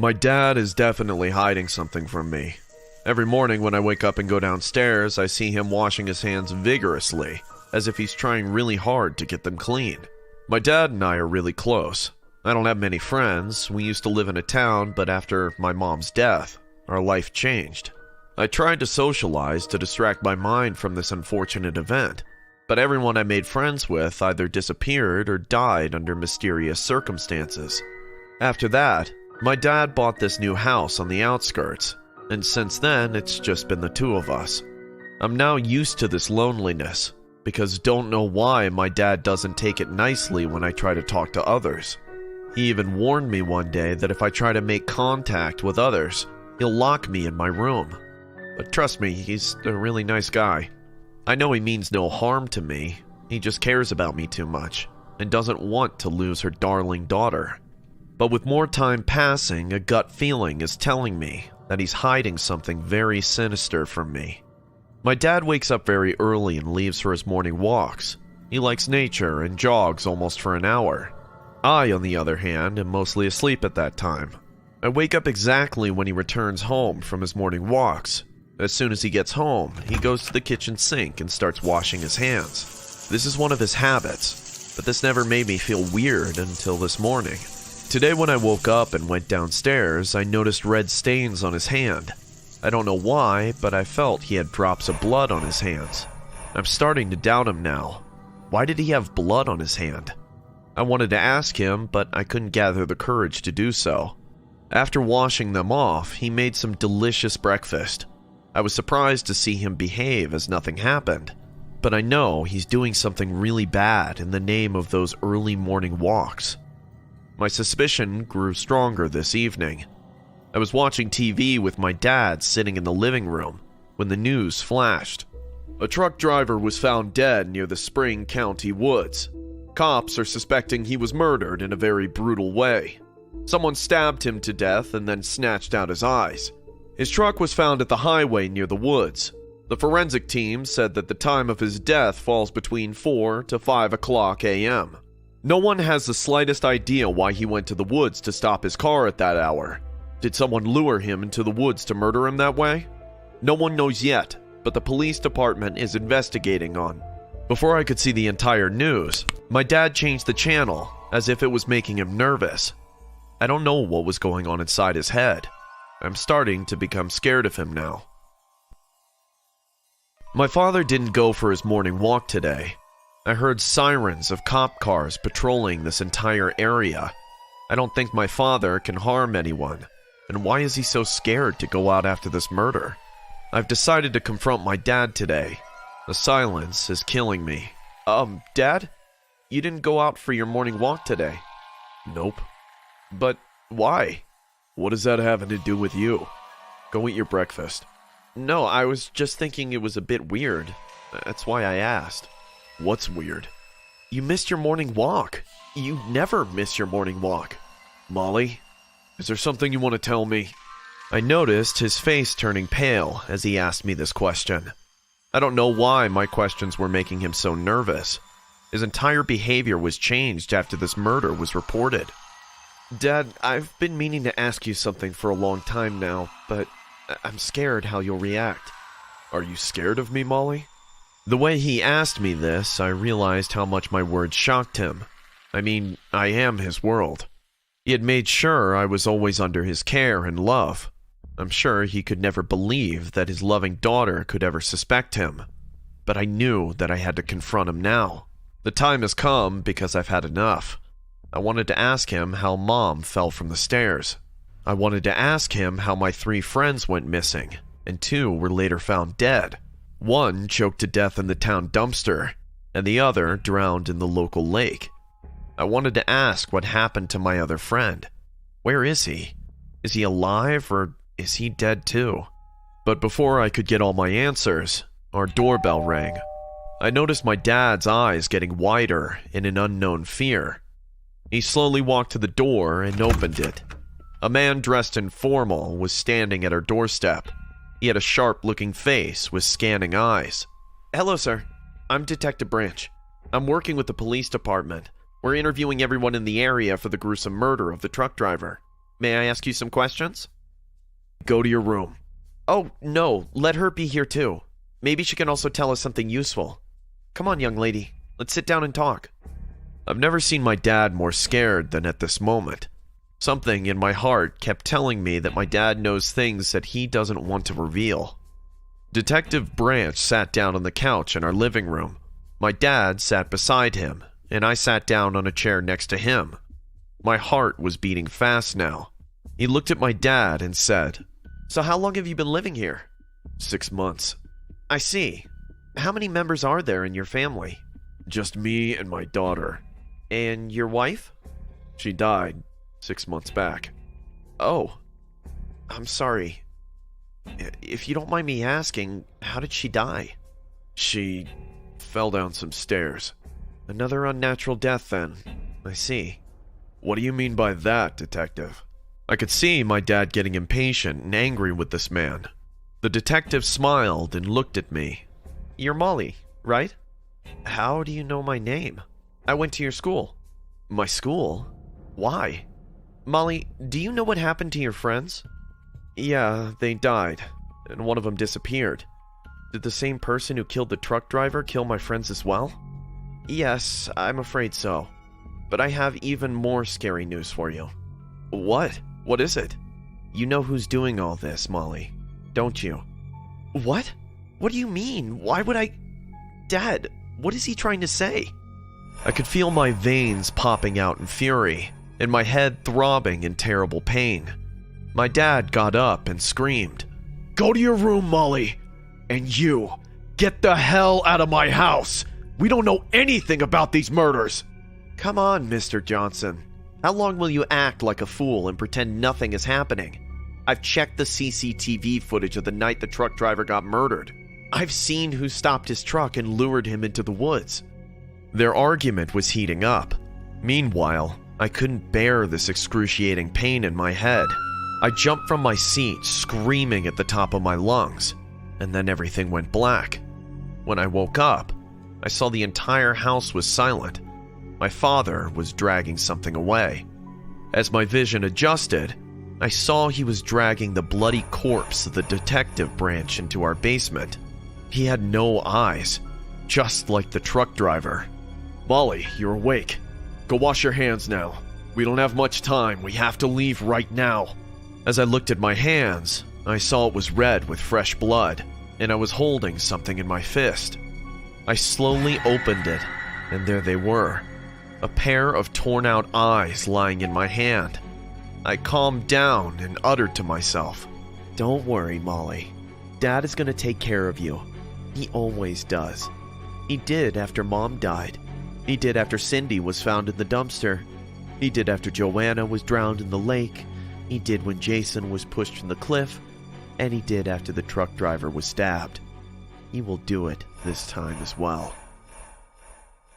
My dad is definitely hiding something from me. Every morning when I wake up and go downstairs, I see him washing his hands vigorously, as if he's trying really hard to get them clean. My dad and I are really close. I don't have many friends. We used to live in a town, but after my mom's death, our life changed. I tried to socialize to distract my mind from this unfortunate event, but everyone I made friends with either disappeared or died under mysterious circumstances. After that, my dad bought this new house on the outskirts, and since then it's just been the two of us. I'm now used to this loneliness, because don't know why my dad doesn't take it nicely when I try to talk to others. He even warned me one day that if I try to make contact with others, he'll lock me in my room. But trust me, he's a really nice guy. I know he means no harm to me, he just cares about me too much, and doesn't want to lose her darling daughter. But with more time passing, a gut feeling is telling me that he's hiding something very sinister from me. My dad wakes up very early and leaves for his morning walks. He likes nature and jogs almost for an hour. I, on the other hand, am mostly asleep at that time. I wake up exactly when he returns home from his morning walks. As soon as he gets home, he goes to the kitchen sink and starts washing his hands. This is one of his habits, but this never made me feel weird until this morning. Today when I woke up and went downstairs, I noticed red stains on his hand. I don't know why, but I felt he had drops of blood on his hands. I'm starting to doubt him now. Why did he have blood on his hand? I wanted to ask him, but I couldn't gather the courage to do so. After washing them off, he made some delicious breakfast. I was surprised to see him behave as nothing happened, but I know he's doing something really bad in the name of those early morning walks. My suspicion grew stronger this evening. I was watching TV with my dad sitting in the living room when the news flashed. A truck driver was found dead near the Spring County woods. Cops are suspecting he was murdered in a very brutal way. Someone stabbed him to death and then snatched out his eyes. His truck was found at the highway near the woods. The forensic team said that the time of his death falls between 4 to 5 o'clock a.m. No one has the slightest idea why he went to the woods to stop his car at that hour. Did someone lure him into the woods to murder him that way? No one knows yet, but the police department is investigating on. Before I could see the entire news, my dad changed the channel as if it was making him nervous. I don't know what was going on inside his head. I'm starting to become scared of him now. My father didn't go for his morning walk today. I heard sirens of cop cars patrolling this entire area. I don't think my father can harm anyone. And why is he so scared to go out after this murder? I've decided to confront my dad today. The silence is killing me. Dad? You didn't go out for your morning walk today? Nope. But why? What does that have to do with you? Go eat your breakfast. No, I was just thinking it was a bit weird. That's why I asked. What's weird? You missed your morning walk. You never miss your morning walk. Molly, is there something you want to tell me? I noticed his face turning pale as he asked me this question. I don't know why my questions were making him so nervous. His entire behavior was changed after this murder was reported. Dad, I've been meaning to ask you something for a long time now, but I'm scared how you'll react. Are you scared of me, Molly? The way he asked me this, I realized how much my words shocked him. I mean, I am his world. He had made sure I was always under his care and love. I'm sure he could never believe that his loving daughter could ever suspect him. But I knew that I had to confront him now. The time has come because I've had enough. I wanted to ask him how Mom fell from the stairs. I wanted to ask him how my 3 friends went missing, and 2 were later found dead. 1 choked to death in the town dumpster, and the other drowned in the local lake. I wanted to ask what happened to my other friend. Where is he? Is he alive, or is he dead too? But before I could get all my answers, our doorbell rang. I noticed my dad's eyes getting wider in an unknown fear. He slowly walked to the door and opened it. A man dressed in formal was standing at our doorstep. He had a sharp-looking face with scanning eyes. Hello, sir. I'm Detective Branch. I'm working with the police department. We're interviewing everyone in the area for the gruesome murder of the truck driver. May I ask you some questions? Go to your room. Oh, no, let her be here too. Maybe she can also tell us something useful. Come on, young lady. Let's sit down and talk. I've never seen my dad more scared than at this moment. Something in my heart kept telling me that my dad knows things that he doesn't want to reveal. Detective Branch sat down on the couch in our living room. My dad sat beside him, and I sat down on a chair next to him. My heart was beating fast now. He looked at my dad and said, "So how long have you been living here?" 6 months. I see. How many members are there in your family? Just me and my daughter. And your wife? She died 6 months back. Oh, I'm sorry. If you don't mind me asking, how did she die? She fell down some stairs. Another unnatural death then. I see. What do you mean by that, detective? I could see my dad getting impatient and angry with this man. The detective smiled and looked at me. You're Molly, right? How do you know my name? I went to your school. My school? Why? Molly, do you know what happened to your friends? Yeah, they died, and one of them disappeared. Did the same person who killed the truck driver kill my friends as well? Yes, I'm afraid so. But I have even more scary news for you. What? What is it? You know who's doing all this, Molly, don't you? What? What do you mean? Why would I... Dad, what is he trying to say? I could feel my veins popping out in fury, and my head throbbing in terrible pain. My dad got up and screamed, "Go to your room, Molly! And you, get the hell out of my house! We don't know anything about these murders!" Come on, Mr. Johnson. How long will you act like a fool and pretend nothing is happening? I've checked the CCTV footage of the night the truck driver got murdered. I've seen who stopped his truck and lured him into the woods. Their argument was heating up. Meanwhile, I couldn't bear this excruciating pain in my head. I jumped from my seat, screaming at the top of my lungs, and then everything went black. When I woke up, I saw the entire house was silent. My father was dragging something away. As my vision adjusted, I saw he was dragging the bloody corpse of the detective Branch into our basement. He had no eyes, just like the truck driver. Molly, you're awake. Go wash your hands now. We don't have much time. We have to leave right now. As I looked at my hands, I saw it was red with fresh blood, and I was holding something in my fist. I slowly opened it, and there they were, a pair of torn-out eyes lying in my hand. I calmed down and uttered to myself, "Don't worry, Molly. Dad is going to take care of you. He always does. He did after Mom died. He did after Cindy was found in the dumpster. He did after Joanna was drowned in the lake. He did when Jason was pushed from the cliff. And he did after the truck driver was stabbed. He will do it this time as well."